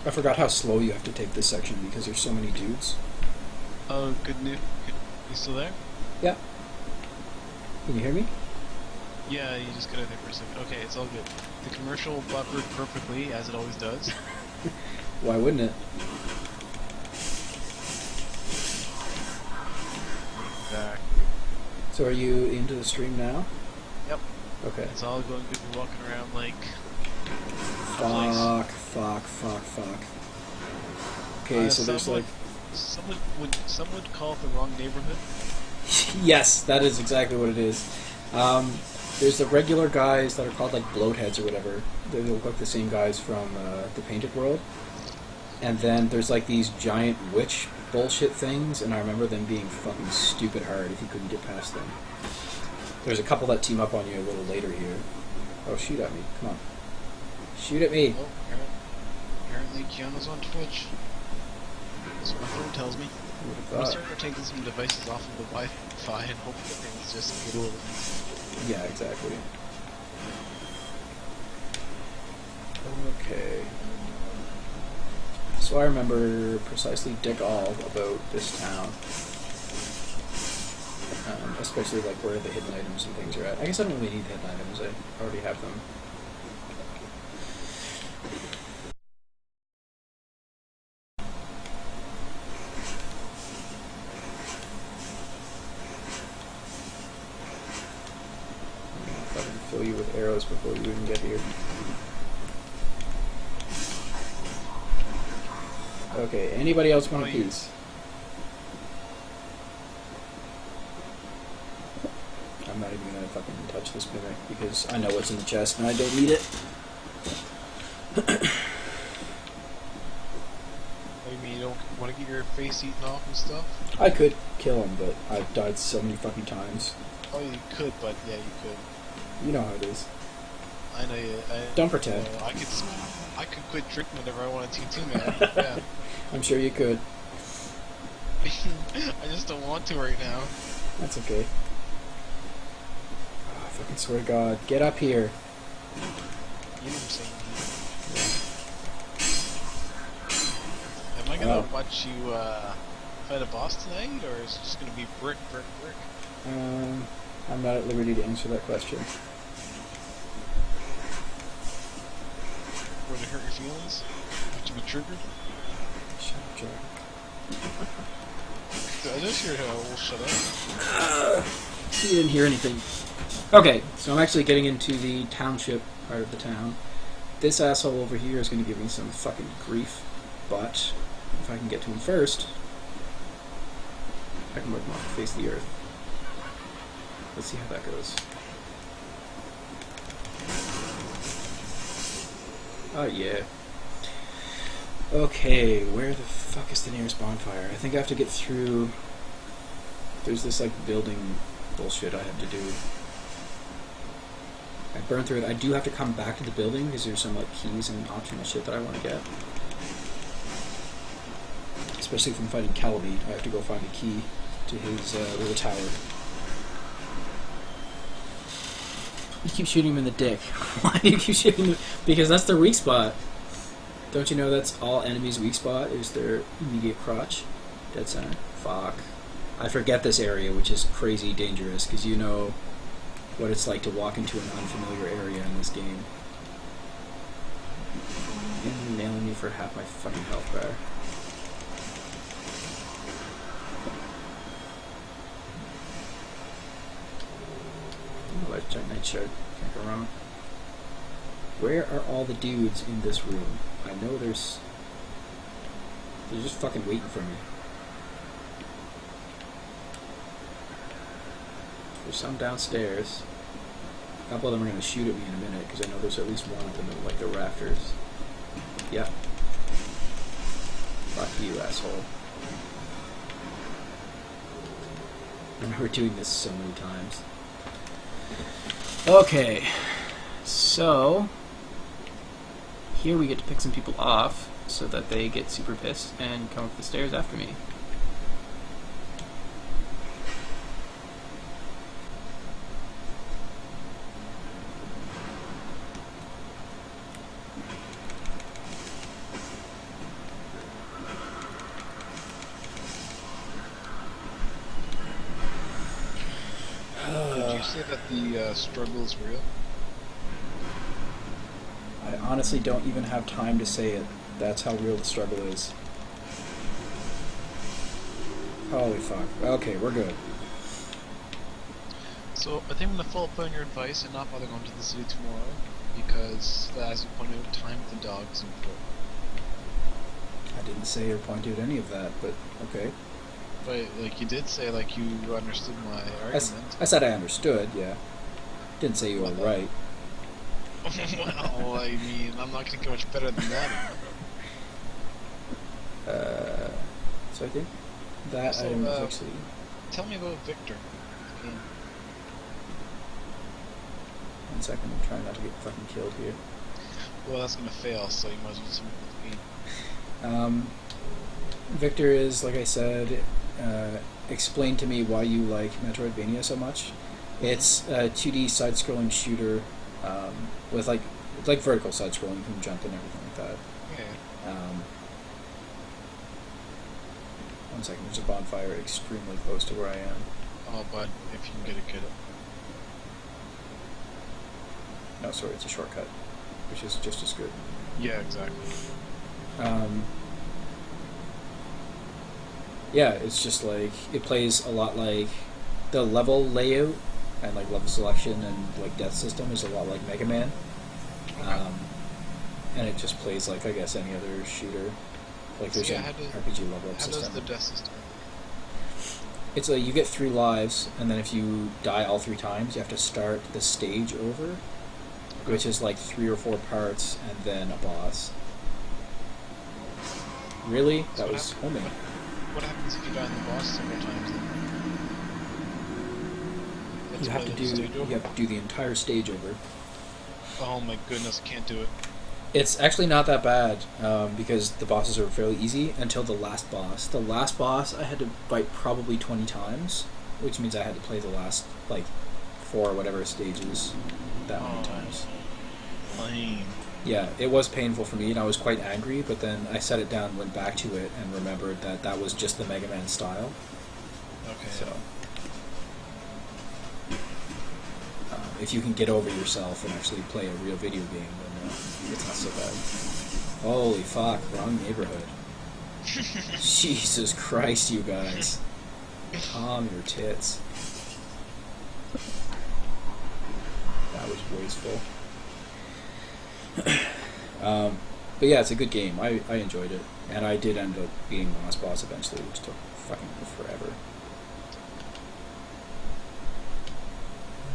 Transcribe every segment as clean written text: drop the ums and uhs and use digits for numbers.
I forgot how slow you have to take this section because there's so many dudes. Oh, good news. You still there? Yeah. Can you hear me? Yeah, you just got out there for a second. Okay, it's all good. The commercial buffered perfectly, as it always does. Why wouldn't it? Exactly. So are you into the stream now? Yep. Okay. It's all going good. We're walking around like Fuck. Okay, so there's like... Some would call it the wrong neighborhood. Yes, that is exactly what it is. There's the regular guys that are called like bloatheads or whatever. They look like the same guys from the Painted World. And then there's like these giant witch bullshit things, and I remember them being fucking stupid hard if you couldn't get past them. There's a couple that team up on you a little later here. Oh, shoot at me. Come on. Shoot at me. Oh, apparently Keanu's on Twitch. That's what my phone tells me. I'm starting to take some devices off of the Wi-Fi and hope that things just get over. Yeah, exactly. Okay. So I remember precisely dick all about this town. Especially like where the hidden items and things are at. I guess I don't really need hidden items, I already have them. If I can fill you with arrows before you even get here. Okay, anybody else want a piece? I'm not even gonna fucking touch this mimic because I know what's in the chest and I don't need it. You mean you don't want to get your face eaten off and stuff? I could kill him, but I've died so many fucking times. Oh, you could, but yeah, you could. You know how it is. I know you. Don't pretend. I could quit drinking whenever I wanted to too, man. Yeah. I'm sure you could. I just don't want to right now. That's okay. Oh, I fucking swear to God. Get up here. You know what I'm saying? Am I gonna watch you fight a boss tonight, or is it just gonna be brick? I'm not at liberty to answer that question. Would it hurt your feelings? Would you be triggered? Shut up, Jack. I just hear how we'll shut up. You didn't hear anything. Okay, so I'm actually getting into the township part of the town. This asshole over here is going to give me some fucking grief, but if I can get to him first, I can work him off the face of the earth. Let's see how that goes. Oh yeah. Okay, where the fuck is the nearest bonfire? I think I have to get through... There's this like building bullshit I have to do. I burned through it. I do have to come back to the building because there's some like keys and optional shit that I want to get. Especially if I'm fighting Calabi, I have to go find a key to his little tower. You keep shooting him in the dick. Why do you keep shooting him? Because that's their weak spot. Don't you know that's all enemies' weak spot is their immediate crotch? Dead center. Fuck. I forget this area, which is crazy dangerous, because you know what it's like to walk into an unfamiliar area in this game. And nailing me for half my fucking health bar. Let's check night shard. Can't go wrong. Where are all the dudes in this room? I know they're just fucking waiting for me. There's some downstairs. A couple of them are going to shoot at me in a minute because I know there's at least one of them in like the rafters. Yep. Fuck you, asshole. I remember doing this so many times. Okay, so here we get to pick some people off so that they get super pissed and come up the stairs after me. say that the struggle is real? I honestly don't even have time to say it. That's how real the struggle is. Holy fuck. Okay, we're good. So I think I'm gonna follow up on your advice and not bother going to the city tomorrow because, as you pointed out, time with the dog is important. I didn't say or point out any of that, but okay. But like you did say, like you understood my argument. I said I understood, yeah. Didn't say you were right. Well, I mean, I'm not gonna get much better than that. So I think that So, item is actually... Tell me about Victor. Okay. 1 second, I'm trying not to get fucking killed here. Well, that's gonna fail, so you might as well do something with the game. Victor is, like I said, explain to me why you like Metroidvania so much. It's a 2D side-scrolling shooter with like vertical side-scrolling, you can jump and everything like that. Okay. 1 second, there's a bonfire extremely close to where I am. Oh, but if you can get it, get it. No, sorry, it's a shortcut, which is just as good. Yeah, exactly. Yeah, it's just like, it plays a lot like the level layout and like level selection and like death system is a lot like Mega Man. And it just plays like, I guess, any other shooter. Like there's an RPG level up system. How does the death system? It's like you get 3 lives, and then if you die all 3 times, you have to start the stage over, which is like 3 or 4 parts and then a boss. Really? That was homing. What happens if you die in the boss several times then? You have to do the entire stage over. Oh my goodness, I can't do it. It's actually not that bad, because the bosses are fairly easy until the last boss. The last boss I had to fight probably 20 times, which means I had to play the last, like, 4 or whatever stages that many times. Lame. Yeah, it was painful for me, and I was quite angry, but then I set it down, went back to it, and remembered that that was just the Mega Man style. Okay. So, if you can get over yourself and actually play a real video game, then it's not so bad. Holy fuck, wrong neighborhood. Jesus Christ, you guys. Calm your tits. That was wasteful. But yeah, it's a good game. I enjoyed it. And I did end up beating the last boss eventually, which took fucking forever.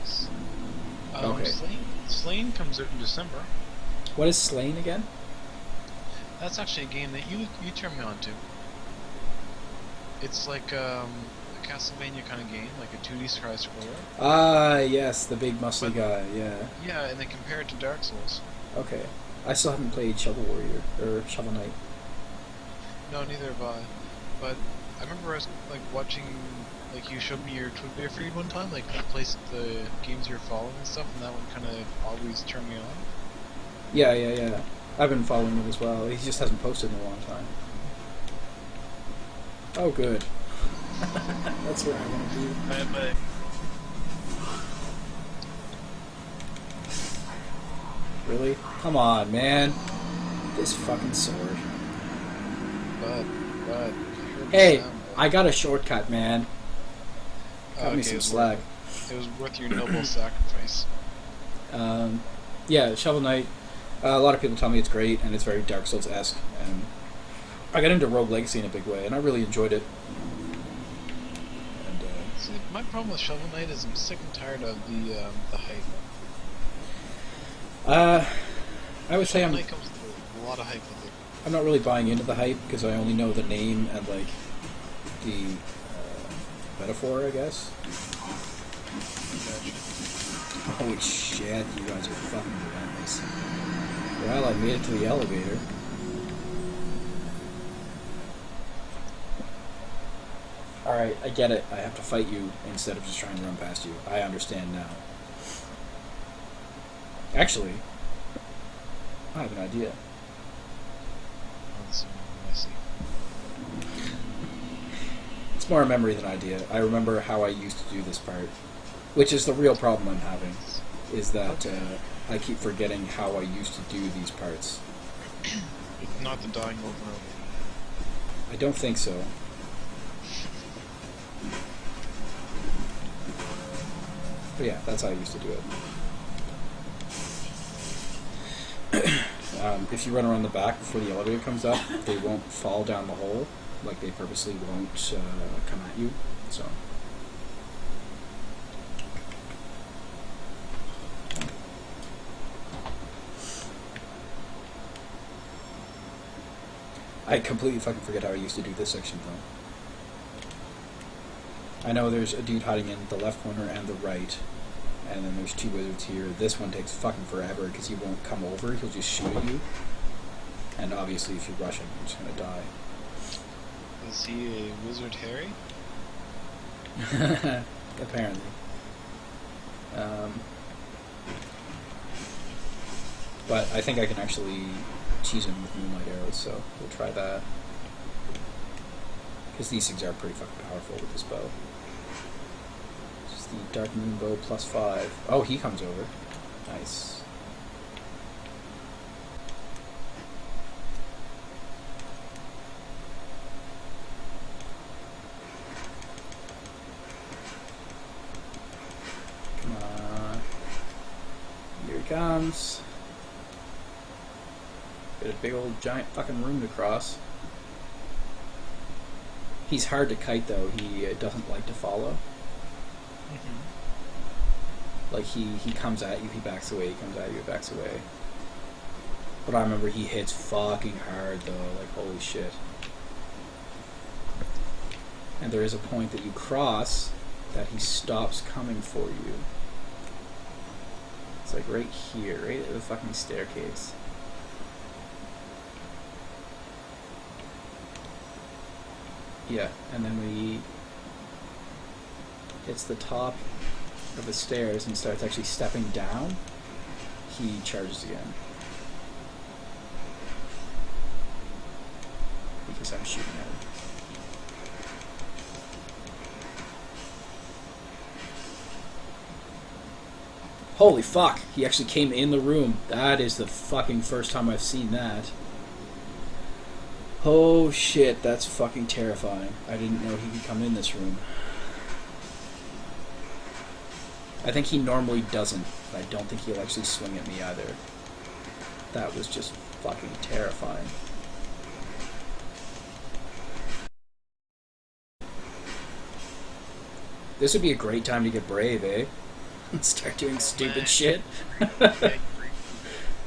Nice. Okay. Slain comes out in December. What is Slain again? That's actually a game that you turned me on to. It's like a Castlevania kind of game, like a 2D side-scroller. Ah, yes, the big muscly guy, yeah. Yeah, and they compare it to Dark Souls. Okay. I still haven't played Shovel Warrior, or Shovel Knight. No, neither have I. But I remember I was like watching, like you showed me your Twitter feed one time, like the games you're following and stuff, and that one kind of always turned me on. Yeah. I've been following him as well. He just hasn't posted in a long time. Oh, good. That's where I want to be. But Really? Come on, man. This fucking sword. But Hey, I got a shortcut, man. Cut me some slack. It was worth your noble sacrifice. Yeah, Shovel Knight. A lot of people tell me it's great, and it's very Dark Souls-esque. And I got into Rogue Legacy in a big way, and I really enjoyed it. And see, my problem with Shovel Knight is I'm sick and tired of the hype. I would say Shovel Knight comes with a lot of hype with it. I'm not really buying into the hype because I only know the name and like the metaphor, I guess. Holy shit, you guys are fucking relentless. Well, I made it to the elevator. Alright, I get it. I have to fight you instead of just trying to run past you. I understand now. Actually, I have an idea. I see. It's more a memory than idea. I remember how I used to do this part. Which is the real problem I'm having, is that I keep forgetting how I used to do these parts. Not the dying over and over. I don't think so. But yeah, that's how I used to do it. If you run around the back before the elevator comes up, they won't fall down the hole. Like, they purposely won't come at you. So... I completely fucking forget how I used to do this section, though. I know there's a dude hiding in the left corner and the right, and then there's two wizards here. This one takes fucking forever because he won't come over, he'll just shoot at you. And obviously if you rush him, you're just gonna die. Is he a wizard Harry? Apparently. But I think I can actually cheese him with moonlight arrows, so we'll try that. Because these things are pretty fucking powerful with this bow. Just the Dark Moon Bow +5. Oh, he comes over. Nice. Come on. Here he comes. Got a big old giant fucking room to cross. He's hard to kite though, he doesn't like to follow. Mm-hmm. Like he comes at you, he backs away, he comes at you, he backs away. But I remember he hits fucking hard though, like holy shit. And there is a point that you cross that he stops coming for you. It's like right here, right at the fucking staircase. Yeah, and then when he hits the top of the stairs and starts actually stepping down, he charges again. Because I'm shooting at him. Holy fuck! He actually came in the room. That is the fucking first time I've seen that. Oh shit, that's fucking terrifying. I didn't know he could come in this room. I think he normally doesn't. I don't think he'll actually swing at me either. That was just fucking terrifying. This would be a great time to get brave, eh? Start doing stupid shit.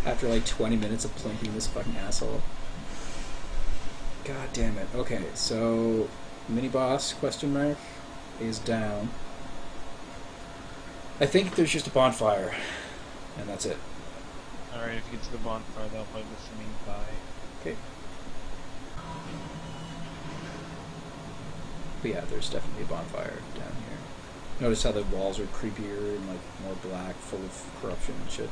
After like 20 minutes of plinking this fucking asshole. God damn it. Okay, so mini boss question mark is down. I think there's just a bonfire, and that's it. Alright, if you get to the bonfire, that'll probably go for me. Bye. Okay. But yeah, there's definitely a bonfire down here. Notice how the walls are creepier and like more black, full of corruption and shit.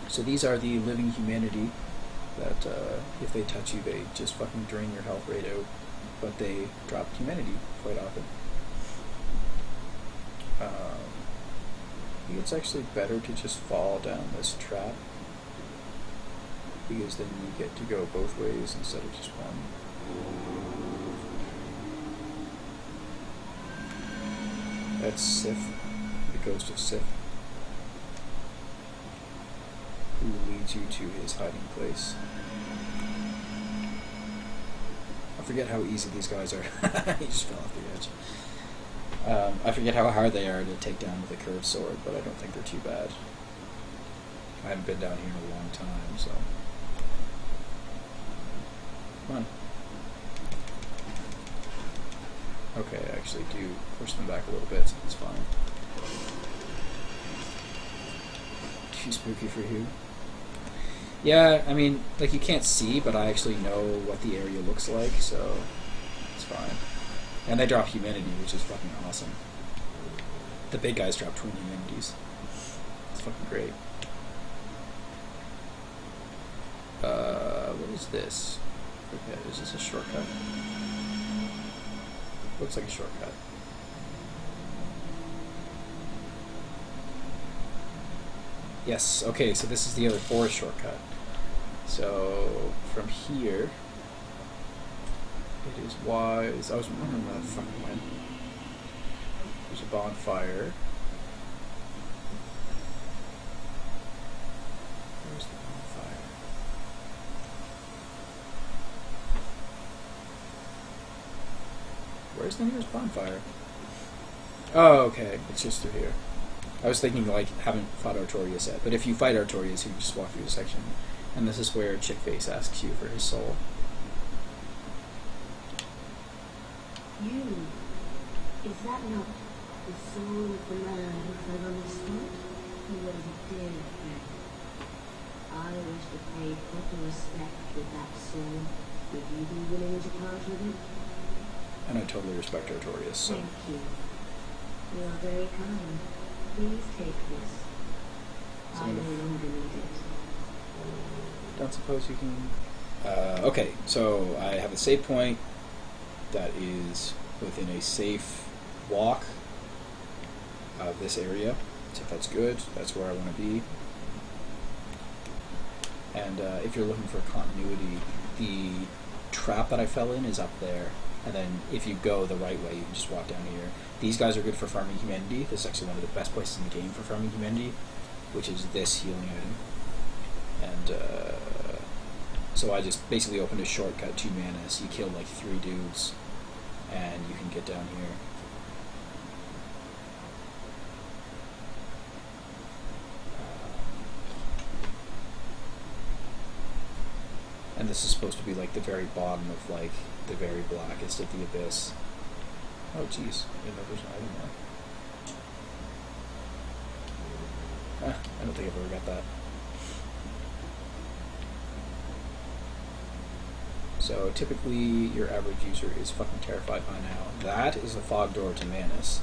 So these are the living humanity that if they touch you, they just fucking drain your health rate out. But they drop humanity quite often. I think it's actually better to just fall down this trap, because then you get to go both ways instead of just one. That's Sif, the ghost of Sif, who leads you to his hiding place. I forget how easy these guys are. He just fell off the edge. I forget how hard they are to take down with a curved sword, but I don't think they're too bad. I haven't been down here in a long time, so... Come on. Okay, I actually do push them back a little bit, so it's fine. Too spooky for you. Yeah, I mean, like, you can't see, but I actually know what the area looks like, so it's fine. And they drop humanity, which is fucking awesome. The big guys drop twin humanities. It's fucking great. what is this? Okay, is this a shortcut? Looks like a shortcut. Yes, okay, so this is the other forest shortcut. So, from here, it is wise. I was wondering where that fucking went. There's a bonfire. Where's the bonfire? Where's the nearest bonfire? Oh, okay. It's just through here. I was thinking, like, haven't fought Artorias yet. But if you fight Artorias, you can just walk through the section. And this is where Chickface asks you for his soul. You, is that not the soul of the man who fell on the spot? He was a dear friend. I wish to pay proper respect with that soul. Would you be willing to part with it? And I totally respect Artorias, so... Thank you. You are very kind. Please take this. So I no longer need it. Don't suppose you can... okay, so I have a save point that is within a safe walk of this area. So if that's good, that's where I want to be. And if you're looking for continuity, the trap that I fell in is up there. And then if you go the right way, you can just walk down here. These guys are good for farming humanity. This is actually one of the best places in the game for farming humanity, which is this healing item. And so I just basically opened a shortcut to Manus. You kill like 3 dudes, and you can get down here. And this is supposed to be like the very bottom of like the very blackest of the abyss. Oh jeez, I didn't know there's an item there. I don't think I've ever got that. So typically your average user is fucking terrified by now. That is the fog door to Manus.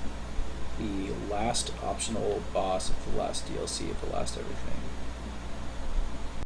The last optional boss of the last DLC of the last everything.